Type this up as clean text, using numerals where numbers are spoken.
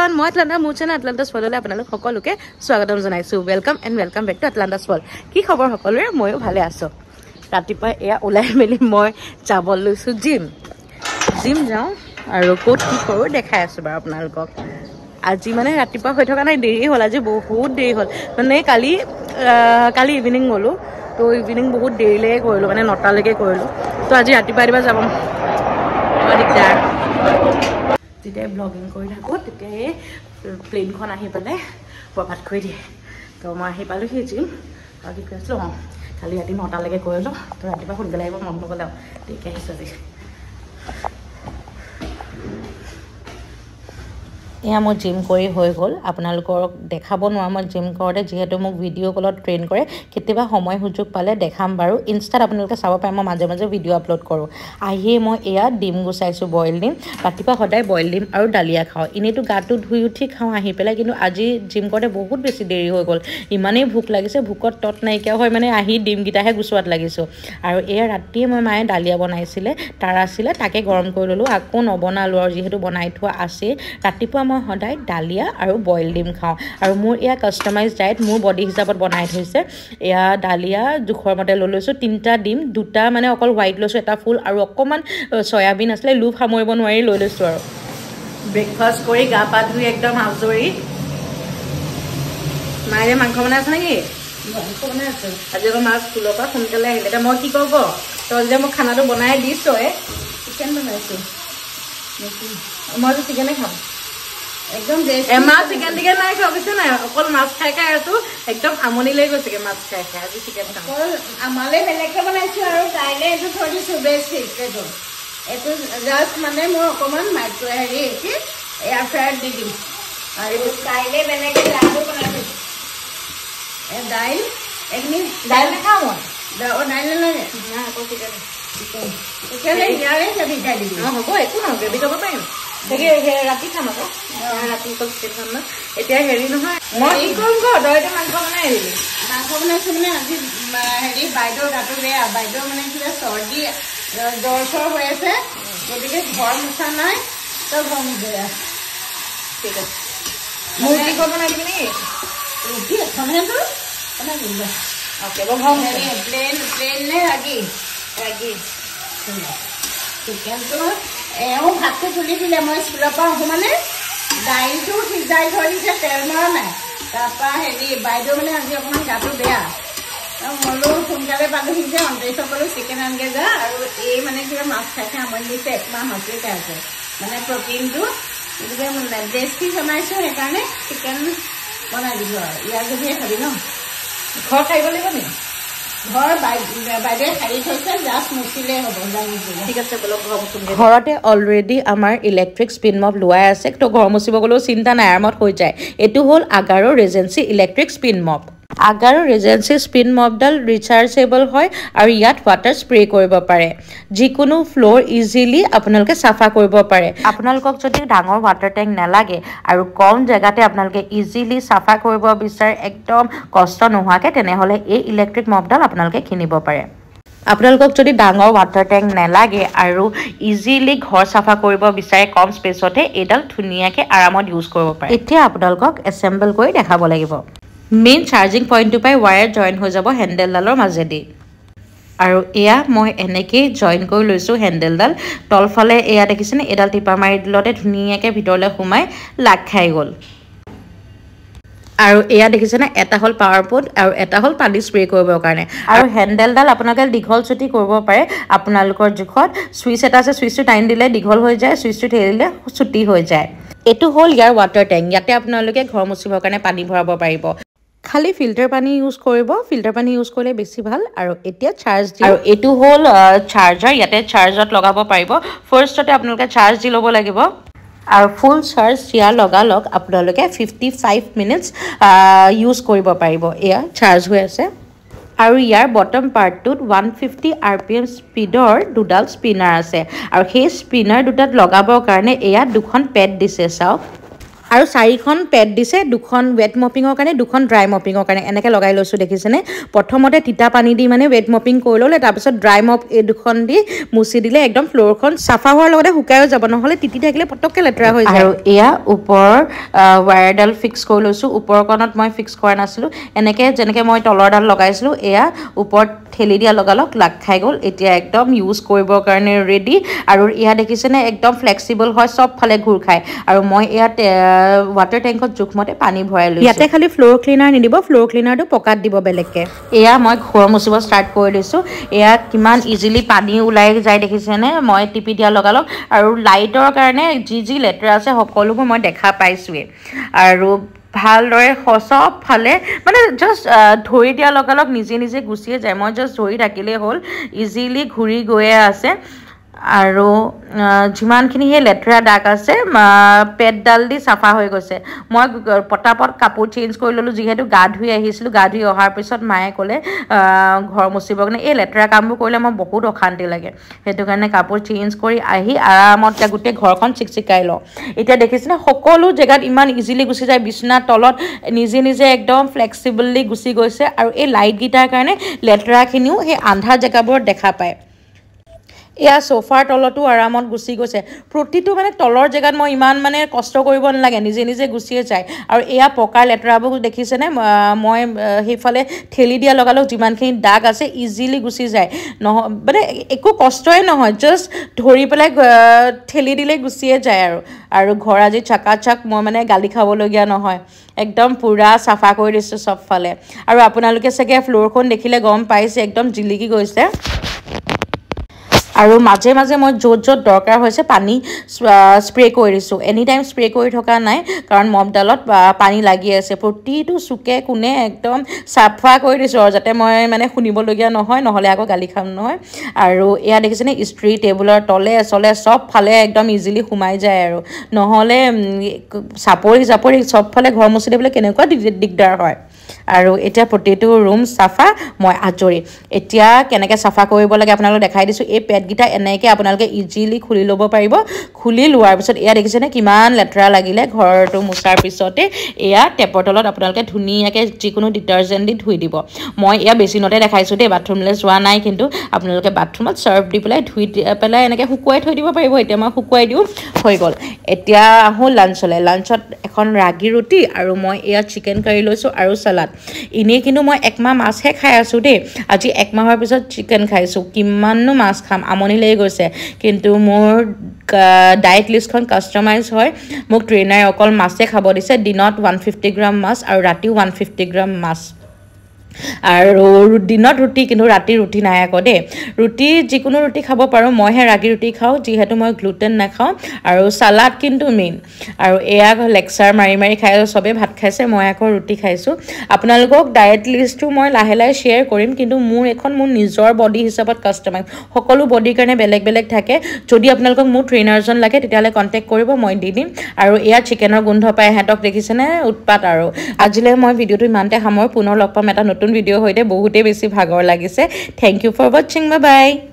everyone মই Atlanta মোৰ channel আটলান্টাছ ফললৈ আপোনালোক সকলোকে স্বাগতম জনাইছো ওয়েলকাম বেক টু আটলান্টাছ ফল কি খবৰ সকলোৰে ময়ো ভালে আছো ৰাতিপুৱা এয়া ওলাই মেলি মই যাব লৈছো জিম যাওঁ আৰু ক'ত কি কৰো দেখাই আছো বাৰু আপোনালোকক আজি মানে ৰাতিপুৱা হৈ থকা নাই দেৰি হ'ল আজি বহুত দেৰি হ'ল মানে কালি ইভিনিং গ'লো তো ইভিনিং বহুত দেৰিলৈকে কৰিলোঁ মানে 9টালৈকে কৰিলোঁ তো আজি ৰাতিপুৱা যাব দিগদাৰ যেতিয়া ব্লগিং কৰি থাকোঁ তেতিয়াই প্লেনখন আহি পেলাই প্ৰভাত কৰি দিয়ে তো মই আহি পালোঁ সেই জিম আৰু কি কৈছিলোঁ কালি ৰাতি 9টালৈকে কৰিলোঁ তো ৰাতিপুৱা সোনকালে আহিব মন নগ'লে আৰু ঠিক আহিছোঁ আজি এয়া মই জিম কৰি হৈ গ'ল আপোনালোকক দেখাব নোৱাৰোঁ মই জিম কৰোঁতে যিহেতু মোক ভিডিঅ' কলত ট্ৰেইন কৰে কেতিয়াবা সময় সুযোগ পালে দেখাম বাৰু ইনষ্টাত আপোনালোকে চাব পাৰে মই মাজে মাজে ভিডিঅ' আপলোড কৰোঁ আহিয়ে মই এয়া ডিম গুচাইছোঁ বইল ডিম ৰাতিপুৱা সদায় বইল ডিম আৰু দালিয়া খাওঁ এনেইতো গাটো ধুই উঠি খাওঁ আহি পেলাই কিন্তু আজি জিম কৰোঁতে বহুত বেছি দেৰি হৈ গ'ল ইমানেই ভোক লাগিছে ভোকত তত নাইকিয়া হয় মানে আহি ডিমকেইটাহে গুচোৱাত লাগিছোঁ আৰু এয়া ৰাতিয়ে মই মায়ে দালিয়া বনাইছিলে তাৰ আছিলে তাকে গৰম কৰি ল'লোঁ আকৌ নবনালোঁ আৰু যিহেতু বনাই থোৱা আছে ৰাতিপুৱা মই সদায় দালিয়া আৰু বইল ডিম খাওঁ আৰু মোৰ এয়া কাষ্টমাইজ ডায়েট মোৰ বডি হিচাপত বনাই থৈছে এয়া দালিয়া জোখৰ মতে লৈ লৈছোঁ 3টা ডিম 2টা মানে অকল হোৱাইট লৈছোঁ এটা ফুল আৰু অকণমান চয়াবিন আছিলে লোভ সামৰিব নোৱাৰি লৈ লৈছোঁ আৰু ব্ৰেকফাষ্ট কৰি গা পা ধুই একদম আজৰি মায়ে মাংস বনাই আছে নেকি মাংস বনাই আছে আজি আকৌ মাছ স্কুলৰ পৰা সোনকালে আহিলে এতিয়া মই কি কৰিব তই যেতিয়া মোক খানাটো বনাই দিছই চিকেন বনাইছোঁ মইতো চিকেনে খাম একদম এমাহ চিকেন টিকেন নাই খোৱা বুজিছে নাই অকল মাছ খাই আছো একদম আমনি লাগি গৈছেগে মাছ খাই আজি চিকেন খাম অকল আমালে বেলেগকে বনাইছোঁ আৰু কাইলৈ এইটো থৈ দিছোঁ বেছিক এইটো জাষ্ট মানে মই অকণমান এয়াৰ ফ্ৰায়াৰত দি দিম আৰু কাইলৈ বেলেগে দাইলো বনাই থৈছোঁ দাইল এইখিনি দাইল নাখাওঁ মই দাইল নালাগে নাই আকৌ চিকেন ইয়াৰে ভিজাই দিবি হ'ব একো নহয় গ্ৰেভি কৰিব পাৰিম ৰাতি খাম আকৌ ৰাতি চিকেন খাম ন এতিয়া হেৰি নহয় মই কি কৰিম তইতো মাংস বনাই আহিবি মাংস বনাইছোঁ মানে আজি বাইদেউৰ গাটো বেয়া বাইদেউৰ মানে কিবা চৰ্দি জ্বৰ চৰ হৈ আছে গতিকে ঘৰ মোচা নাই তই ঘৰ বেয়া ঠিক আছে মোৰ কি বনাই দিবি নেকি ৰুটি এখনহে তোৰ বনাই দিম অ'কে প্লেন নে ৰাগি চিকেনটো ভাতটো তুলি দিলে মই স্কুলৰ পৰা আহোঁ মানে দাইলটো সিজাই থৈ দিছে তেল মৰা নাই তাৰপৰা বাইদেউ মানে আজি অকণমান গাটো বেয়া মইলো সোনকালে পালোহি যে অন্তৰীসকলো চিকেন আনগে যা আৰু এই মানে কিবা মাছ খাই আমনি দিছে একমাহ মাছেই খাই আছে মানে প্ৰটিনটো গতিকে টেষ্টি বনাইছোঁ সেইকাৰণে চিকেন বনাই দিলোঁ আৰু ইয়াৰ যদিহে খাবি ন ঘৰত খাই লাগিব নেকি ঘৰ বাইদেৱে খাই থৈছে জাষ্ট মুচিলেই হ'ব ঠিক আছে বোলো ঘৰতে অলৰেডি আমাৰ ইলেক্ট্ৰিক স্পিন মপ লোৱাই আছে তো ঘৰ মুচিব গ'লেও চিন্তা নাই আৰামত হৈ যায় এইটো হ'ল Agaro Regency electric spin mop Agaro Regency spin মপডাল ৰিচাৰ্জেবল হয় আৰু ইয়াত ৱাটাৰ স্প্ৰে কৰিব পাৰে যিকোনো ফ্ল'ৰ ইজিলি আপোনালোকে চাফা কৰিব পাৰে আপোনালোকক যদি ডাঙৰ ৱাটাৰ টেংক নালাগে আৰু কম জেগাতে আপোনালোকে ইজিলি চাফা কৰিব বিচাৰে একদম কষ্ট নোহোৱাকৈ তেনেহ'লে এই ইলেক্ট্ৰিক মপডাল আপোনালোকে কিনিব পাৰে আপোনালোকক যদি ডাঙৰ ৱাটাৰ টেংক নালাগে আৰু ইজিলি ঘৰ চাফা কৰিব বিচাৰে কম স্পেচতে এইডাল ধুনীয়াকৈ আৰামত ইউজ কৰিব পাৰে এতিয়া আপোনালোকক এছেম্বল কৰি দেখাব লাগিব মেইন চাৰ্জিং পইণ্টটো পাই ৱায়াৰ জইন হৈ যাব হেণ্ডেলডালৰ মাজেদি আৰু এয়া মই এনেকেই জইন কৰি লৈছোঁ হেণ্ডেলডাল তলফালে এয়া দেখিছেনে এডাল টিপা মাৰি দিলতে ধুনীয়াকৈ ভিতৰলৈ সোমাই লাগ খাই গ'ল আৰু এয়া দেখিছেনে এটা হ'ল পাৱাৰ পট আৰু এটা হ'ল পানী স্প্ৰে কৰিবৰ কাৰণে আৰু হেণ্ডেলডাল আপোনালোকে দীঘল চুটি কৰিব পাৰে আপোনালোকৰ জোখত চুইচ এটা আছে চুইচটো টাইম দিলে দীঘল হৈ যায় চুইচটো ঠেলিলে চুটি হৈ যায় এইটো হ'ল ইয়াৰ ৱাটাৰ টেংক ইয়াতে আপোনালোকে ঘৰ মুচিবৰ কাৰণে পানী ভৰাব পাৰিব খালি ফিল্টাৰ পানী ইউজ কৰিব ফিল্টাৰ পানী ইউজ কৰিলে বেছি ভাল আৰু এতিয়া চাৰ্জ দি আৰু এইটো হ'ল চাৰ্জাৰ ইয়াতে চাৰ্জত লগাব পাৰিব ফাৰ্ষ্টতে আপোনালোকে চাৰ্জ দি ল'ব লাগিব আৰু ফুল চাৰ্জ দিয়াৰ লগালগ আপোনালোকে 55 মিনিটছ ইউজ কৰিব পাৰিব এয়া চাৰ্জ হৈ আছে আৰু ইয়াৰ বটম পাৰ্টটোত 150 RPM স্পীডৰ দুডাল স্পিনাৰ আছে আৰু সেই স্পিনাৰ দুটাত লগাবৰ কাৰণে এয়া দুখন পেড দিছে চাওক আৰু 4খন পেড দিছে 2খন ৱেট মপিঙৰ কাৰণে 2খন ড্ৰাই মপিঙৰ কাৰণে এনেকৈ লগাই লৈছোঁ দেখিছেনে প্ৰথমতে তিতা পানী দি মানে ৱেট মপিং কৰি ল'লে তাৰপিছত ড্ৰাই মপ এই 2খন দি মুচি দিলে একদম ফ্ল'ৰখন চাফা হোৱাৰ লগতে শুকায়ো যাব নহ'লে তিতি থাকিলে পটককৈ লেতেৰা হৈ যায় আৰু এয়া ওপৰৰ ৱায়াৰডাল ফিক্স কৰি লৈছোঁ ওপৰকণত মই ফিক্স কৰা নাছিলোঁ এনেকৈ যেনেকৈ মই তলৰডাল লগাইছিলোঁ এয়া ওপৰত ঠেলি দিয়া লগালক লাগ খাই গ'ল এতিয়া একদম ইউজ কৰিবৰ কাৰণে ৰেডি আৰু এয়া দেখিছেনে একদম ফ্লেক্সিবল হয় চব ফালে ঘূৰ খায় আৰু মই ইয়াত ৱাটাৰ টেংকত জোখমতে পানী ভৰাই লৈছোঁ ইয়াতে খালি ফ্ল'ৰ ক্লিনাৰ নিদিব ফ্ল'ৰ ক্লিনাৰটো পকাত দিব বেলেগকৈ এয়া মই ঘৰ মুচিব ষ্টাৰ্ট কৰি দিছোঁ এয়া কিমান ইজিলি পানী ওলাই যায় দেখিছেনে মই টিপি দিয়া লগালক আৰু লাইটৰ কাৰণে যি লেতেৰা আছে সকলোবোৰ মই দেখা পাইছোঁৱেই আৰু ভালদৰে চব ফালে মানে জাষ্ট ধৰি দিয়া লগালক নিজে গুচিয়ে যায় মই জাষ্ট ধৰি থাকিলেই হ'ল ইজিলি ঘূৰি গৈয়ে আছে আৰু যিমানখিনি সেই লেতেৰা দাগ আছে পেডডাল দি চাফা হৈ গৈছে মই পটাপট কাপোৰ চেঞ্জ কৰি ল'লোঁ যিহেতু গা ধুই আহিছিলোঁ গা ধুই অহাৰ পিছত মায়ে ক'লে ঘৰ মুচিবৰ কাৰণে এই লেতেৰা কামবোৰ কৰিলে মই বহুত অশান্তি লাগে সেইটো কাৰণে কাপোৰ চেঞ্জ কৰি আহি আৰামত গোটেই ঘৰখন চিকচিকাই লওঁ এতিয়া দেখিছেনে সকলো জেগাত ইমান ইজিলি গুচি যায় বিচনাৰ তলত নিজে একদম ফ্লেক্সিবলি গুচি গৈছে আৰু এই লাইটকেইটাৰ কাৰণে লেতেৰাখিনিও সেই আন্ধাৰ জেগাবোৰত দেখা পায় এয়া সোফাৰ তলতো আৰামত গুচি গৈছে প্ৰতিটো মানে তলৰ জেগাত মই ইমান মানে কষ্ট কৰিব নালাগে নিজে গুচিয়ে যায় আৰু এয়া পকাৰ লেতেৰাবোৰ দেখিছেনে মই সেইফালে ঠেলি দিয়া লগালক যিমানখিনি দাগ আছে ইজিলি গুচি যায় নহয় মানে একো কষ্টই নহয় জাষ্ট ধৰি পেলাই ঠেলি দিলে গুচিয়ে যায় আৰু ঘৰ আজি চাকাচাক মই মানে গালি খাবলগীয়া নহয় একদম পুৰা চাফা কৰি দিছোঁ চবফালে আৰু আপোনালোকে চাগে ফ্ল'ৰখন দেখিলে গম পাইছে একদম জিলিকি গৈছে আৰু মাজে মই য'ত দৰকাৰ হৈছে পানী স্প্ৰে কৰি দিছোঁ এনি টাইম স্প্ৰে কৰি থকা নাই কাৰণ মপডালত পানী লাগি আছে প্ৰতিটো চুকে কোণে একদম চাফা কৰি দিছোঁ আৰু যাতে মই মানে শুনিবলগীয়া নহয় নহ'লে আকৌ গালি খাম নহয় আৰু এয়া দেখিছেনে ইস্ত্ৰি টেবুলৰ তলে চলে চব ফালে একদম ইজিলি সোমাই যায় আৰু নহ'লে চাপৰি চবফালে ঘৰ মুচি দিবলৈ কেনেকুৱা দিগদাৰ হয় আৰু এতিয়া প্ৰতিটো ৰুম চাফা মই আজৰি এতিয়া কেনেকৈ চাফা কৰিব লাগে আপোনালোকক দেখাই দিছোঁ এই পেডকেইটা এনেকৈ আপোনালোকে ইজিলি খুলি ল'ব পাৰিব খুলি লোৱাৰ পিছত এয়া দেখিছেনে কিমান লেতেৰা লাগিলে ঘৰটো মুচাৰ পিছতে এয়া টেপৰ তলত আপোনালোকে ধুনীয়াকৈ যিকোনো ডিটাৰজেণ্ট দি ধুই দিব মই এয়া বেচিনতে দেখাইছোঁ দেই বাথৰুমলৈ যোৱা নাই কিন্তু আপোনালোকে বাথৰুমত চাৰ্ফ দি পেলাই ধুই পেলাই এনেকৈ শুকুৱাই থৈ দিব পাৰিব এতিয়া মই শুকুৱাই দিওঁ হৈ গ'ল এতিয়া আহোঁ লাঞ্চলৈ লাঞ্চত এখন ৰাগী ৰুটি আৰু মই এয়া চিকেন কাৰী লৈছোঁ আৰু চালাড এনেই কিন্তু মই একমাহ মাছহে খাই আছোঁ দেই আজি একমাহৰ পিছত চিকেন খাইছোঁ কিমাননো মাছ খাম আমনি লাগি গৈছে কিন্তু মোৰ ডায়েট লিষ্টখন কাষ্টমাইজ হয় মোক ট্ৰেইনাৰে অকল মাছে খাব দিছে দিনত 150 গ্ৰাম মাছ আৰু ৰাতিও 150 গ্ৰাম মাছ আৰু দিনত ৰুটি কিন্তু ৰাতি ৰুটি নাই আকৌ দেই ৰুটি যিকোনো ৰুটি খাব পাৰোঁ মইহে ৰাগী ৰুটি খাওঁ যিহেতু মই গ্লুটেন নাখাওঁ আৰু চালাড কিন্তু মেইন আৰু এয়া লেকচাৰ মাৰি খাই চবেই ভাত খাইছে মই আকৌ ৰুটি খাইছোঁ আপোনালোকক ডায়েট লিষ্টটো মই লাহে শ্বেয়াৰ কৰিম কিন্তু মোৰ নিজৰ বডি হিচাপত কাষ্টমাইজ সকলো বডিৰ কাৰণে বেলেগ থাকে যদি আপোনালোকক মোৰ ট্ৰেইনাৰজন লাগে তেতিয়াহ'লে কণ্টেক্ট কৰিব মই দি দিম আৰু এয়া চিকেনৰ গোন্ধ পাই সিহঁতক দেখিছেনে উৎপাত আৰু আজিলৈ মই ভিডিঅ'টো ইমানতে সামৰো পুনৰ লগ পাম এটা নতুন ভিডিঅ' হৈতে বহুতেই বেছি ভাগৰ লাগিছে থেংক ইউ ফৰ ৱাচিং বাই বাই